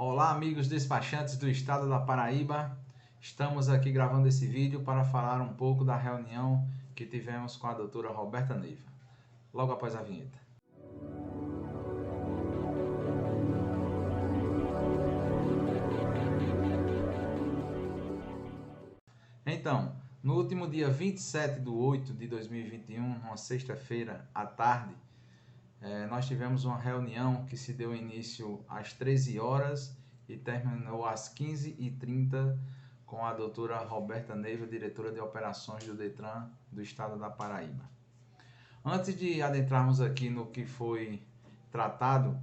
Olá, amigos despachantes do estado da Paraíba. Estamos aqui gravando esse vídeo para falar um pouco da reunião que tivemos com a doutora Roberta Neiva, logo após a vinheta. Então, no último dia 27/8/2021, uma sexta-feira à tarde, nós tivemos uma reunião que se deu início às 13 horas e terminou às 15h30 com a doutora Roberta Neiva, diretora de operações do Detran do estado da Paraíba. Antes de adentrarmos aqui no que foi tratado,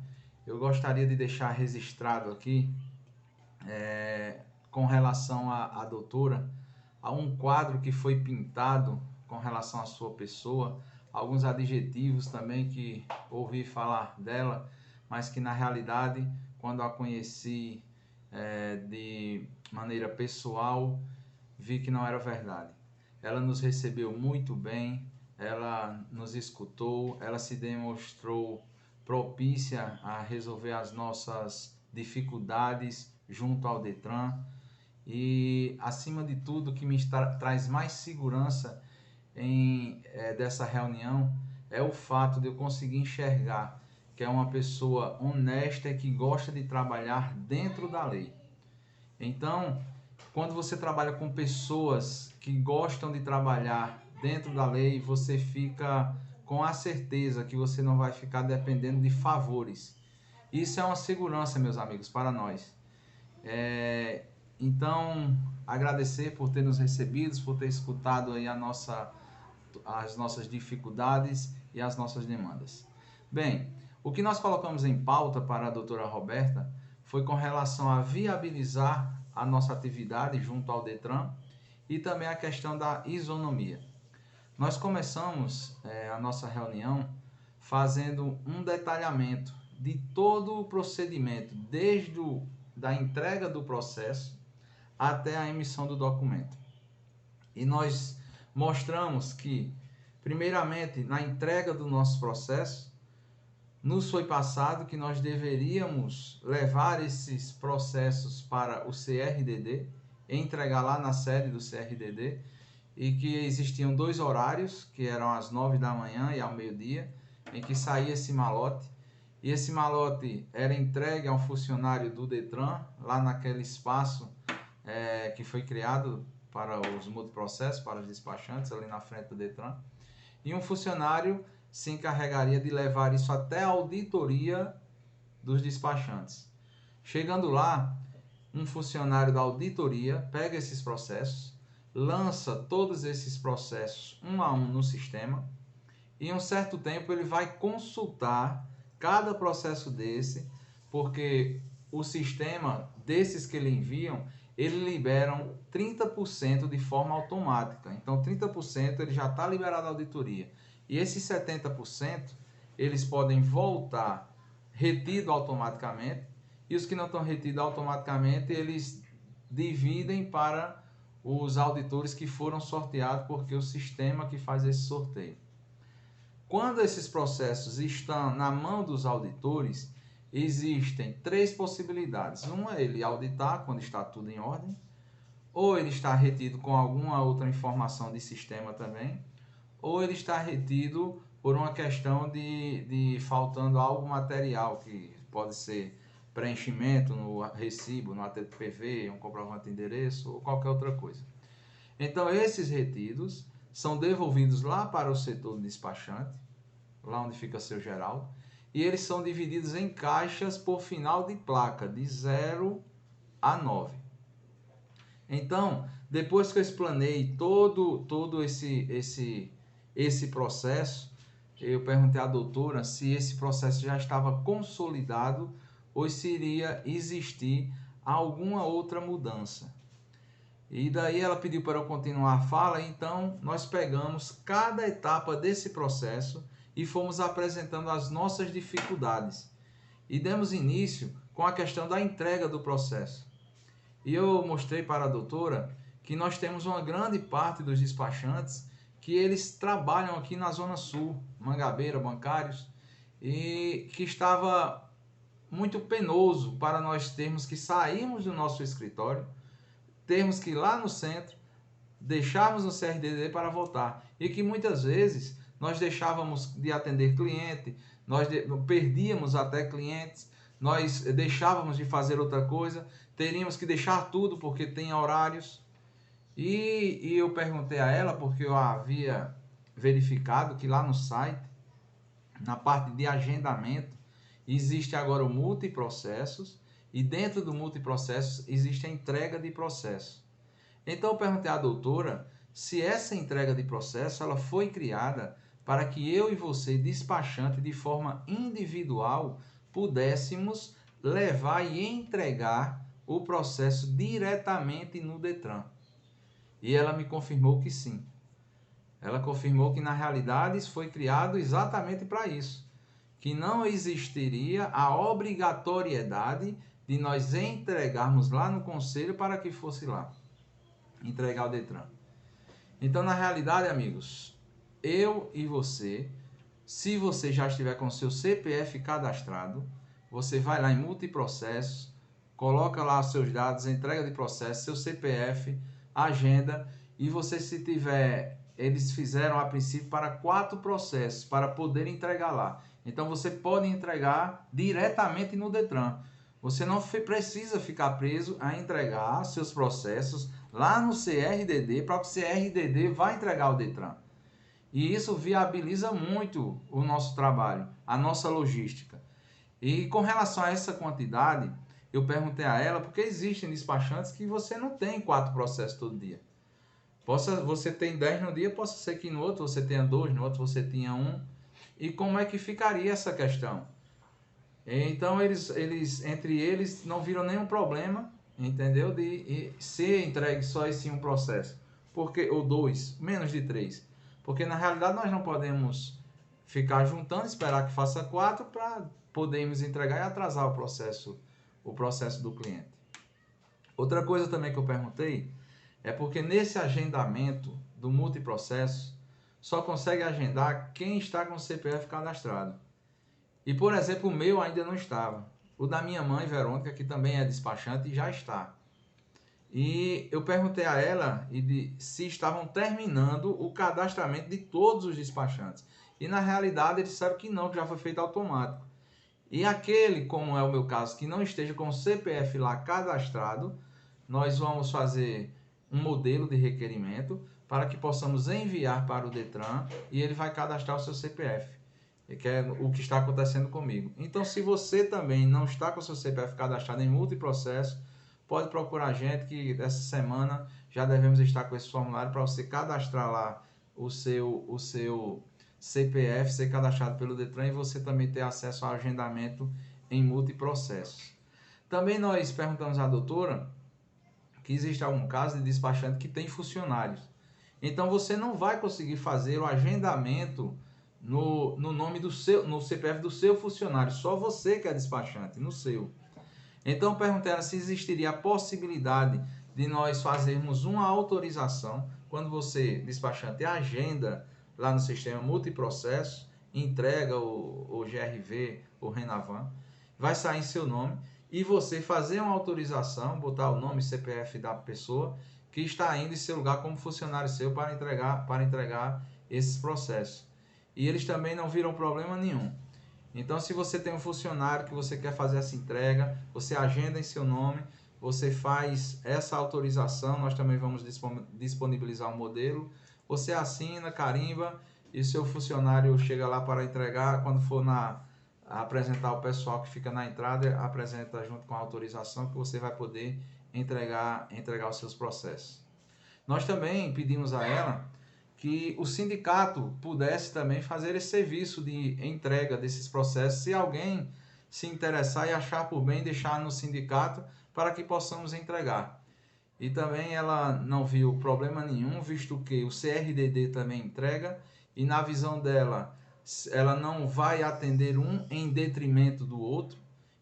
eu gostaria de deixar registrado aqui, com relação à doutora, a um quadro que foi pintado com relação à sua pessoa, alguns adjetivos também que ouvi falar dela, mas que na realidade, quando a conheci de maneira pessoal, vi que não era verdade. Ela nos recebeu muito bem, ela nos escutou, ela se demonstrou propícia a resolver as nossas dificuldades junto ao Detran e, acima de tudo, o que me traz mais segurança dessa reunião é o fato de eu conseguir enxergar que é uma pessoa honesta e que gosta de trabalhar dentro da lei. Então, quando você trabalha com pessoas que gostam de trabalhar dentro da lei, você fica com a certeza que você não vai ficar dependendo de favores. Isso é uma segurança, meus amigos, para nós. Então, agradecer por ter nos recebido, por ter escutado aí as nossas dificuldades e as nossas demandas. Bem, o que nós colocamos em pauta para a doutora Roberta foi com relação a viabilizar a nossa atividade junto ao Detran e também a questão da isonomia. Nós começamos a nossa reunião fazendo um detalhamento de todo o procedimento, desde da entrega do processo até a emissão do documento. E nós mostramos que, primeiramente, na entrega do nosso processo, nos foi passado que nós deveríamos levar esses processos para o CRDD, entregar lá na sede do CRDD, e que existiam 2 horários, que eram às 9 da manhã e ao meio-dia, em que saía esse malote, e esse malote era entregue a um funcionário do Detran, lá naquele espaço que foi criado para os multiprocessos, para os despachantes, ali na frente do Detran, e um funcionário se encarregaria de levar isso até a auditoria dos despachantes. Chegando lá, um funcionário da auditoria pega esses processos, lança todos esses processos um a um no sistema, e em um certo tempo ele vai consultar cada processo desse, porque o sistema desses que ele enviam, eles liberam 30% de forma automática. Então 30% ele já está liberado à auditoria. E esses 70% eles podem voltar retido automaticamente, e os que não estão retidos automaticamente eles dividem para os auditores que foram sorteados, porque é o sistema que faz esse sorteio. Quando esses processos estão na mão dos auditores, existem 3 possibilidades. Uma é ele auditar quando está tudo em ordem, ou ele está retido com alguma outra informação de sistema também, ou ele está retido por uma questão de faltando algo material, que pode ser preenchimento no recibo, no ATPV, um comprovante de endereço ou qualquer outra coisa. Então, esses retidos são devolvidos lá para o setor do despachante, lá onde fica seu Geraldo, e eles são divididos em caixas por final de placa, de 0 a 9. Então, depois que eu explanei todo esse processo, eu perguntei à doutora se esse processo já estava consolidado ou se iria existir alguma outra mudança. E daí ela pediu para eu continuar a fala, então nós pegamos cada etapa desse processo e fomos apresentando as nossas dificuldades. E demos início com a questão da entrega do processo. E eu mostrei para a doutora que nós temos uma grande parte dos despachantes que eles trabalham aqui na Zona Sul, Mangabeira, bancários, e que estava muito penoso para nós termos que sairmos do nosso escritório, termos que ir lá no centro, deixarmos o CRDD para voltar. E que muitas vezes nós deixávamos de atender cliente, perdíamos até clientes, nós deixávamos de fazer outra coisa, teríamos que deixar tudo porque tem horários. E eu perguntei a ela, porque eu havia verificado que lá no site, na parte de agendamento, existe agora o multiprocessos, e dentro do multiprocessos existe a entrega de processo. Então eu perguntei à doutora se essa entrega de processo ela foi criada para que eu e você, despachante, de forma individual, pudéssemos levar e entregar o processo diretamente no Detran. E ela me confirmou que sim. Ela confirmou que na realidade isso foi criado exatamente para isso. Que não existiria a obrigatoriedade de nós entregarmos lá no conselho para que fosse lá entregar o Detran. Então, na realidade, amigos, eu e você, se você já estiver com seu CPF cadastrado, você vai lá em multiprocessos, coloca lá os seus dados, entrega de processo, seu CPF, agenda, e você, se tiver, eles fizeram a princípio para 4 processos, para poder entregar lá. Então, você pode entregar diretamente no Detran. Você não precisa ficar preso a entregar seus processos lá no CRDD, para que o CRDD vá entregar o Detran. E isso viabiliza muito o nosso trabalho, a nossa logística. E com relação a essa quantidade, eu perguntei a ela, porque existem despachantes que você não tem 4 processos todo dia. Você tem 10 no dia, possa ser que no outro você tenha 2, no outro você tenha 1. E como é que ficaria essa questão? Então, entre eles não viram nenhum problema, entendeu? De ser entregue só esse um processo. Ou 2, menos de 3. Porque na realidade nós não podemos ficar juntando, esperar que faça 4 para podermos entregar e atrasar o processo do cliente. Outra coisa também que eu perguntei é porque nesse agendamento do multiprocesso só consegue agendar quem está com o CPF cadastrado. E, por exemplo, o meu ainda não estava. O da minha mãe, Verônica, que também é despachante, já está. E eu perguntei a ela se estavam terminando o cadastramento de todos os despachantes. E, na realidade, eles disseram que não, que já foi feito automático. E aquele, como é o meu caso, que não esteja com o CPF lá cadastrado, nós vamos fazer um modelo de requerimento para que possamos enviar para o Detran e ele vai cadastrar o seu CPF. Que é o que está acontecendo comigo. Então, se você também não está com o seu CPF cadastrado em multiprocesso, pode procurar a gente, que essa semana já devemos estar com esse formulário para você cadastrar lá o seu CPF, ser cadastrado pelo Detran, e você também ter acesso ao agendamento em multiprocessos. Também nós perguntamos à doutora que existe algum caso de despachante que tem funcionários. Então, você não vai conseguir fazer o agendamento no nome do no CPF do seu funcionário, só você que é despachante, no seu. Então perguntei a ela se existiria a possibilidade de nós fazermos uma autorização, quando você, despachante, agenda lá no sistema multiprocesso, entrega o GRV, o Renavan, vai sair em seu nome, e você fazer uma autorização, botar o nome e CPF da pessoa que está indo em seu lugar como funcionário seu para entregar esses processos. E eles também não viram problema nenhum. Então, se você tem um funcionário que você quer fazer essa entrega, você agenda em seu nome, você faz essa autorização, nós também vamos disponibilizar um modelo, você assina, carimba, e seu funcionário chega lá para entregar. Quando for apresentar o pessoal que fica na entrada, apresenta junto com a autorização, que você vai poder entregar os seus processos. Nós também pedimos a ela que o sindicato pudesse também fazer esse serviço de entrega desses processos, se alguém se interessar e achar por bem deixar no sindicato para que possamos entregar. E também ela não viu problema nenhum, visto que o CRDD também entrega, e na visão dela, ela não vai atender um em detrimento do outro.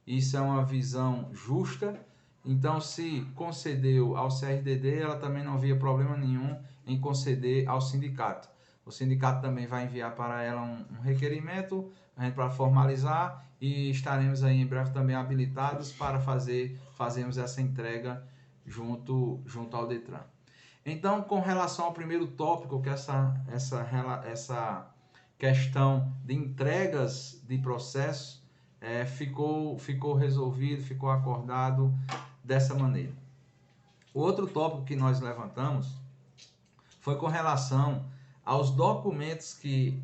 Isso é uma visão justa. Então, se concedeu ao CRDD, ela também não via problema nenhum em conceder ao sindicato. O sindicato também vai enviar para ela um requerimento para formalizar e estaremos aí em breve também habilitados para fazermos essa entrega junto ao Detran. Então, com relação ao primeiro tópico, que é essa questão de entregas de processo, ficou resolvido, ficou acordado dessa maneira. O outro tópico que nós levantamos foi com relação aos documentos que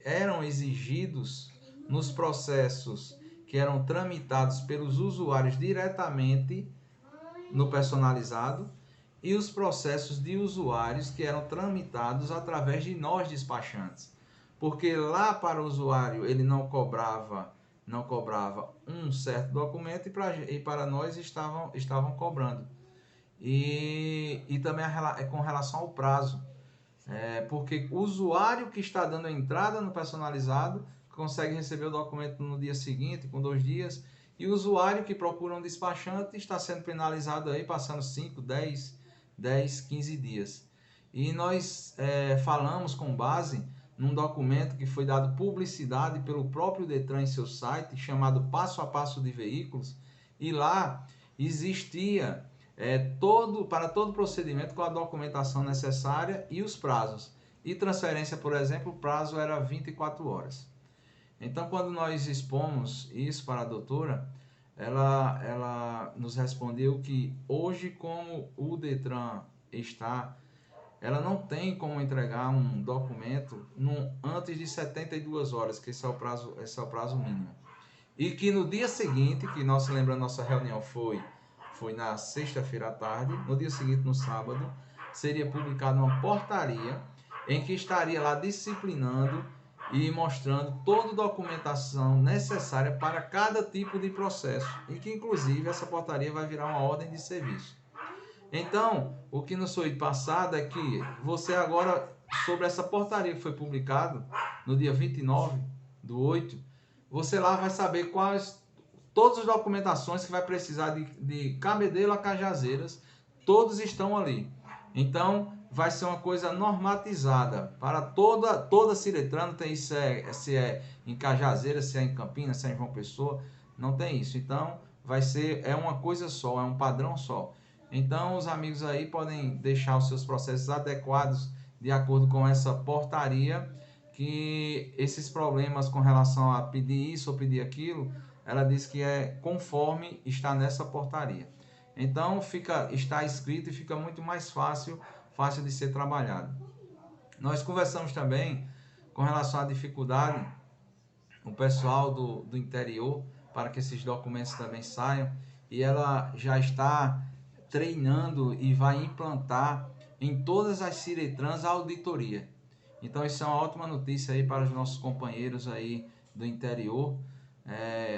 eram exigidos nos processos que eram tramitados pelos usuários diretamente no personalizado e os processos de usuários que eram tramitados através de nós despachantes. Porque lá para o usuário ele não cobrava um certo documento e para nós estavam cobrando. E também com relação ao prazo. Porque o usuário que está dando a entrada no personalizado consegue receber o documento no dia seguinte, com 2 dias, e o usuário que procura um despachante está sendo penalizado aí, passando 5, 10, 15 dias. E nós falamos com base num documento que foi dado publicidade pelo próprio Detran em seu site, chamado Passo a Passo de Veículos, e lá existia para todo procedimento com a documentação necessária e os prazos. E transferência, por exemplo, o prazo era 24 horas. Então, quando nós expomos isso para a doutora, ela nos respondeu que hoje, como o Detran está, ela não tem como entregar um documento antes de 72 horas, que esse é o prazo mínimo. E que no dia seguinte, que nós lembramos, nossa reunião foi na sexta-feira à tarde, no dia seguinte, no sábado, seria publicada uma portaria em que estaria lá disciplinando e mostrando toda a documentação necessária para cada tipo de processo, e que inclusive essa portaria vai virar uma ordem de serviço. Então, o que nos foi passado é que você agora, sobre essa portaria que foi publicada no dia 29/8, você lá vai saber todas as documentações que vai precisar de Cabedelo a Cajazeiras, todos estão ali. Então, vai ser uma coisa normatizada para toda Ciretran, não tem isso se é em Cajazeiras, se é em Campinas, se é em João Pessoa, não tem isso. Então, é uma coisa só, é um padrão só. Então, os amigos aí podem deixar os seus processos adequados de acordo com essa portaria, que esses problemas com relação a pedir isso ou pedir aquilo, ela diz que é conforme está nessa portaria. Então, está escrito e fica muito mais fácil de ser trabalhado. Nós conversamos também com relação à dificuldade, o pessoal do interior, para que esses documentos também saiam, e ela já está treinando e vai implantar em todas as Ciretrans a auditoria. Então isso é uma ótima notícia aí para os nossos companheiros aí do interior.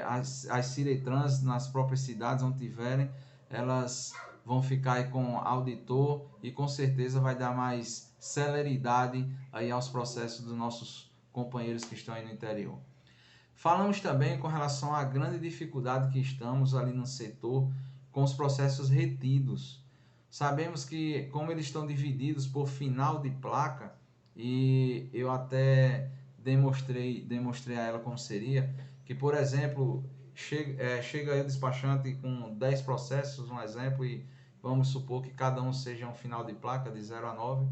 As Ciretrans nas próprias cidades onde tiverem, elas vão ficar aí com auditor e com certeza vai dar mais celeridade aí aos processos dos nossos companheiros que estão aí no interior. Falamos também com relação à grande dificuldade que estamos ali no setor com os processos retidos. Sabemos que, como eles estão divididos por final de placa, e eu até demonstrei a ela como seria, que, por exemplo, chega aí o despachante com 10 processos, um exemplo, e vamos supor que cada um seja um final de placa de 0 a 9.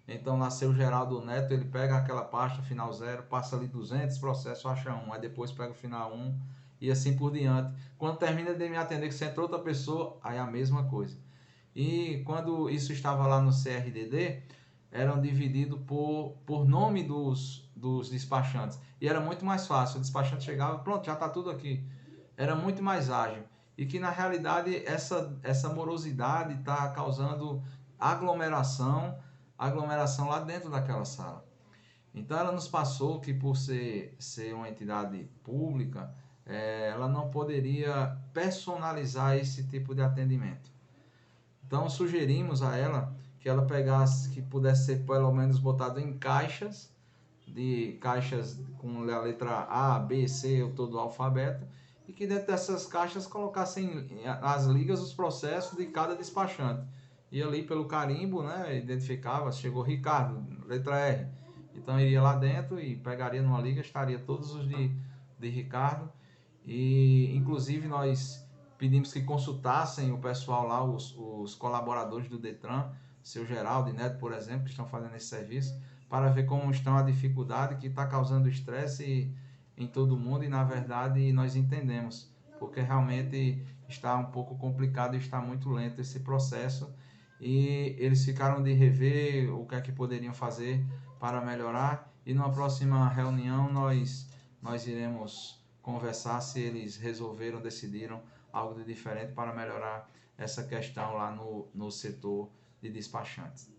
Então, nasceu o Geraldo Neto, ele pega aquela pasta final 0, passa ali 200 processos, acha um, aí depois pega o final 1 e assim por diante. Quando termina de me atender, que você entra outra pessoa, aí é a mesma coisa. E quando isso estava lá no CRDD, eram divididos por nome dos despachantes. E era muito mais fácil, o despachante chegava, pronto, já está tudo aqui. Era muito mais ágil. E que na realidade essa morosidade está causando aglomeração lá dentro daquela sala. Então ela nos passou que, por ser uma entidade pública, ela não poderia personalizar esse tipo de atendimento. Então sugerimos a ela que ela que pudesse ser pelo menos botado em caixas com a letra A, B, C, todo o alfabeto, e que dentro dessas caixas colocassem as ligas, os processos de cada despachante. E ali pelo carimbo, né, identificava, chegou Ricardo, letra R, Então iria lá dentro e pegaria numa liga, estaria todos os de Ricardo, e inclusive nós pedimos que consultassem o pessoal lá, os colaboradores do Detran, seu Geraldo e Neto, por exemplo, que estão fazendo esse serviço, para ver como estão a dificuldade que está causando estresse em todo mundo, e na verdade nós entendemos, porque realmente está um pouco complicado e está muito lento esse processo, e eles ficaram de rever o que é que poderiam fazer para melhorar, e numa próxima reunião nós iremos conversar se eles resolveram, decidiram algo de diferente para melhorar essa questão lá no setor de despachantes.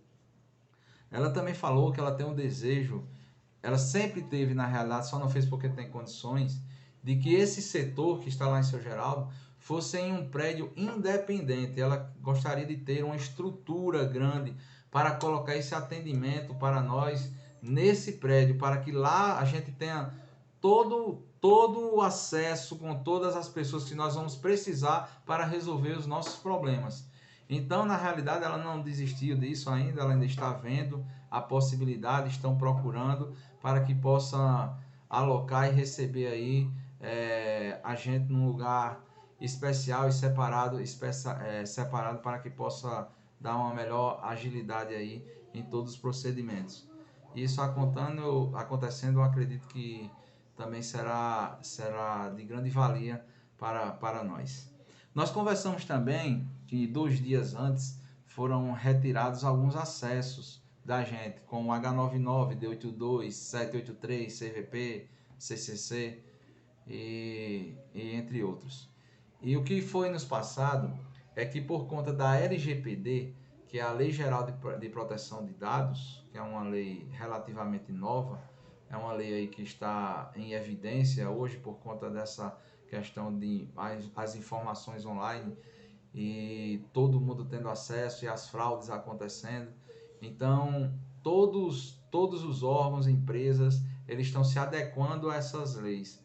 Ela também falou que ela tem um desejo, ela sempre teve na realidade, só não fez porque tem condições, de que esse setor que está lá em Seu Geraldo fosse em um prédio independente. Ela gostaria de ter uma estrutura grande para colocar esse atendimento para nós nesse prédio, para que lá a gente tenha todo o acesso com todas as pessoas que nós vamos precisar para resolver os nossos problemas. Então, na realidade, ela não desistiu disso ainda, ela ainda está vendo a possibilidade, estão procurando para que possa alocar e receber aí a gente num lugar especial e separado para que possa dar uma melhor agilidade aí em todos os procedimentos. Isso acontecendo, eu acredito que também será de grande valia para nós. Nós conversamos também que 2 dias antes foram retirados alguns acessos da gente, como H99, D82, 783, CVP, CCC e entre outros. E o que foi nos passado é que por conta da LGPD, que é a Lei Geral de Proteção de Dados, que é uma lei relativamente nova, é uma lei aí que está em evidência hoje por conta dessa questão de as informações online e todo mundo tendo acesso e as fraudes acontecendo. Então, todos os órgãos, empresas, eles estão se adequando a essas leis.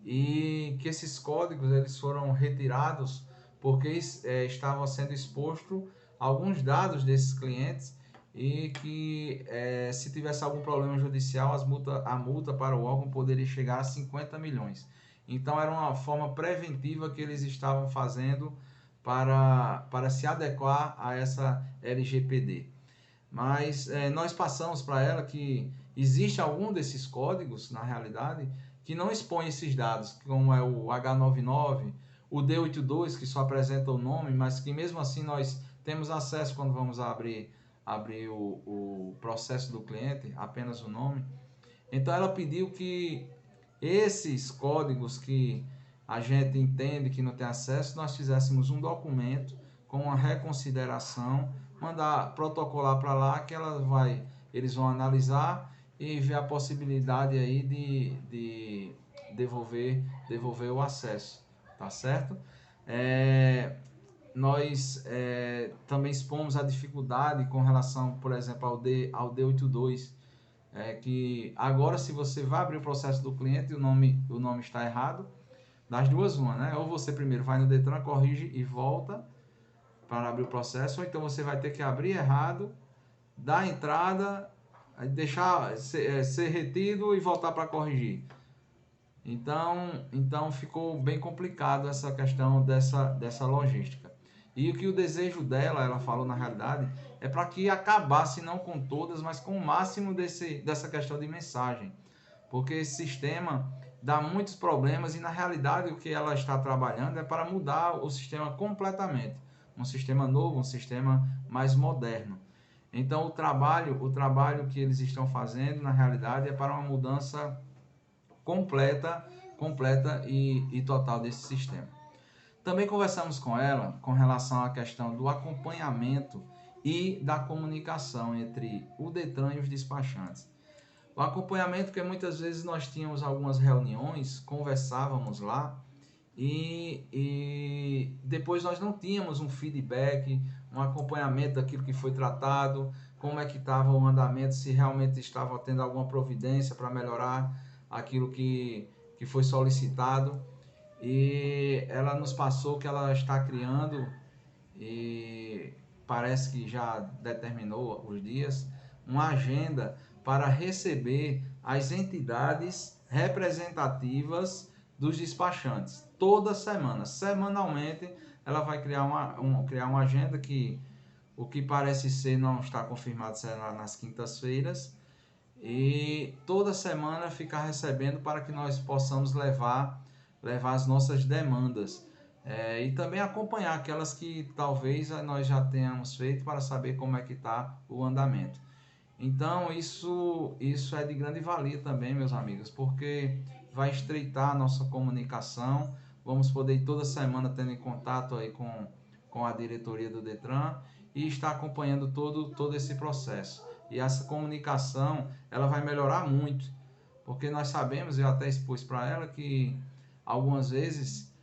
E que esses códigos eles foram retirados porque estavam sendo expostos alguns dados desses clientes, e que se tivesse algum problema judicial, a multa para o órgão poderia chegar a 50 milhões. Então era uma forma preventiva que eles estavam fazendo para se adequar a essa LGPD. Mas nós passamos para ela que existe algum desses códigos, na realidade, que não expõe esses dados, como é o H99, o D82, que só apresenta o nome, mas que mesmo assim nós temos acesso quando vamos abrir o processo do cliente, apenas o nome. Então ela pediu que esses códigos que a gente entende que não tem acesso, nós fizéssemos um documento com uma reconsideração, mandar protocolar para lá, que eles vão analisar e ver a possibilidade aí de devolver o acesso, tá certo? Nós também expomos a dificuldade com relação, por exemplo, ao D82, que agora se você vai abrir o processo do cliente e o nome está errado, das duas uma, né? Ou você primeiro vai no Detran, corrige e volta para abrir o processo, ou então você vai ter que abrir errado, dar entrada, deixar ser retido e voltar para corrigir. Então ficou bem complicado essa questão dessa logística. E o que o desejo dela, ela falou na realidade, é para que acabasse não com todas, mas com o máximo dessa questão de mensagem. Porque esse sistema dá muitos problemas e na realidade o que ela está trabalhando é para mudar o sistema completamente. Um sistema novo, um sistema mais moderno. Então o trabalho que eles estão fazendo na realidade é para uma mudança completa e total desse sistema. Também conversamos com ela com relação à questão do acompanhamento e da comunicação entre o Detran e os despachantes. O acompanhamento, que muitas vezes nós tínhamos algumas reuniões, conversávamos lá e depois nós não tínhamos um feedback, um acompanhamento daquilo que foi tratado, como é que estava o andamento, se realmente estava tendo alguma providência para melhorar aquilo que foi solicitado. E ela nos passou que ela está criando, e parece que já determinou os dias, uma agenda para receber as entidades representativas dos despachantes. Toda semana, semanalmente, ela vai criar uma agenda que o que parece ser não está confirmado será nas quintas-feiras, e toda semana ficar recebendo para que nós possamos levar as nossas demandas, e também acompanhar aquelas que talvez nós já tenhamos feito para saber como é que está o andamento. Então isso é de grande valia também, meus amigos, porque vai estreitar a nossa comunicação. Vamos poder ir toda semana tendo em contato aí com a diretoria do Detran e estar acompanhando todo esse processo. E essa comunicação ela vai melhorar muito, porque nós sabemos, eu até expus para ela, que algumas vezes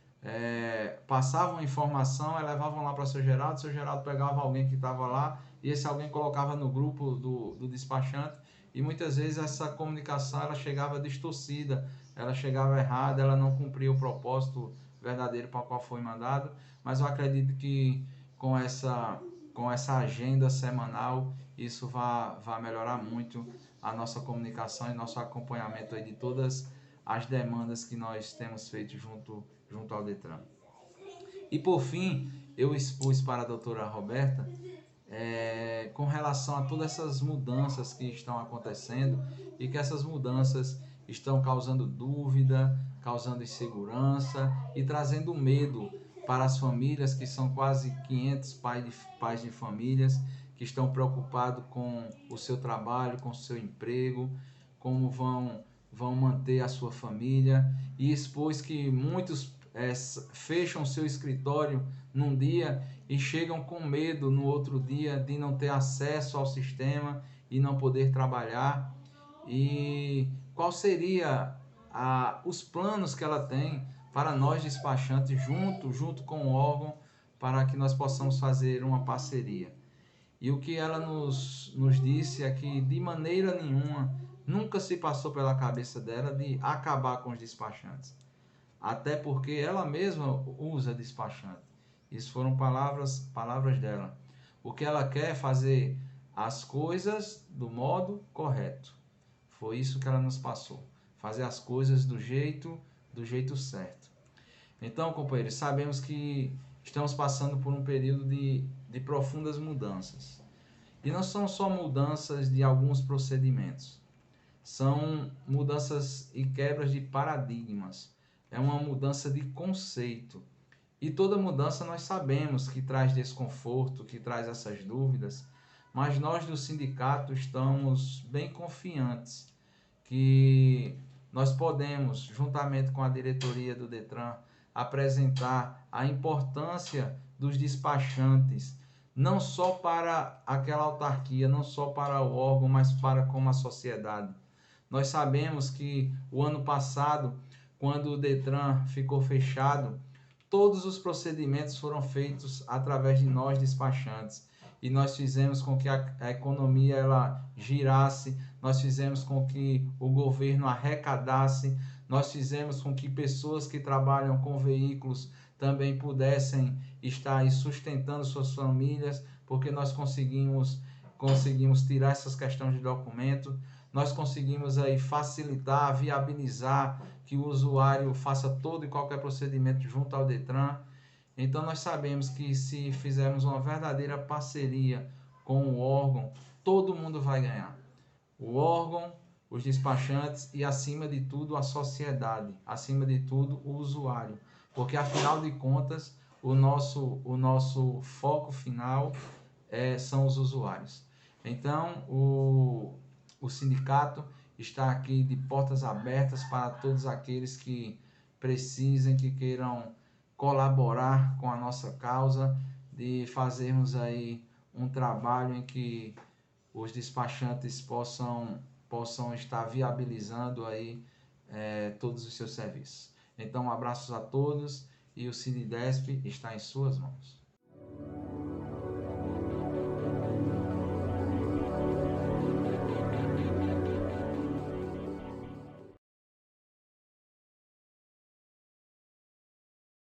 passavam informação, levavam lá para o seu Geraldo pegava alguém que estava lá, e esse alguém colocava no grupo do despachante, e muitas vezes essa comunicação ela chegava distorcida, ela chegava errada, ela não cumpria o propósito verdadeiro para o qual foi mandado. Mas eu acredito que com essa agenda semanal, isso vai melhorar muito a nossa comunicação e nosso acompanhamento aí de todas as demandas que nós temos feito junto ao Detran. E por fim, eu expus para a doutora Roberta com relação a todas essas mudanças que estão acontecendo, e que essas mudanças estão causando dúvida, causando insegurança e trazendo medo para as famílias, que são quase 500 pais de famílias que estão preocupados com o seu trabalho, com o seu emprego, como vão manter a sua família, e expôs que muitos fecham seu escritório num dia e chegam com medo no outro dia de não ter acesso ao sistema e não poder trabalhar. E qual seria os planos que ela tem para nós despachantes junto com o órgão, para que nós possamos fazer uma parceria. E o que ela nos disse é que de maneira nenhuma nunca se passou pela cabeça dela de acabar com os despachantes, até porque ela mesma usa despachante. Isso foram palavras dela. O que ela quer é fazer as coisas do modo correto. Foi isso que ela nos passou. Fazer as coisas do jeito certo. Então, companheiros, sabemos que estamos passando por um período de profundas mudanças. E não são só mudanças de alguns procedimentos. São mudanças e quebras de paradigmas. É uma mudança de conceito. E toda mudança nós sabemos que traz desconforto, que traz essas dúvidas, mas nós do sindicato estamos bem confiantes que nós podemos, juntamente com a diretoria do Detran, apresentar a importância dos despachantes, não só para aquela autarquia, não só para o órgão, mas para como a sociedade. Nós sabemos que o ano passado, quando o Detran ficou fechado, todos os procedimentos foram feitos através de nós despachantes, e nós fizemos com que a economia ela girasse, nós fizemos com que o governo arrecadasse, nós fizemos com que pessoas que trabalham com veículos também pudessem estar aí sustentando suas famílias, porque nós conseguimos tirar essas questões de documento, nós conseguimos aí facilitar, viabilizar que o usuário faça todo e qualquer procedimento junto ao Detran. Então nós sabemos que se fizermos uma verdadeira parceria com o órgão, todo mundo vai ganhar. O órgão, os despachantes e, acima de tudo, a sociedade, acima de tudo, o usuário. Porque, afinal de contas, o nosso foco final são os usuários. Então, o sindicato está aqui de portas abertas para todos aqueles que precisem, que queiram colaborar com a nossa causa, de fazermos aí um trabalho em que os despachantes possam estar viabilizando aí todos os seus serviços. Então, um abraço a todos, e o Sinidesp está em suas mãos.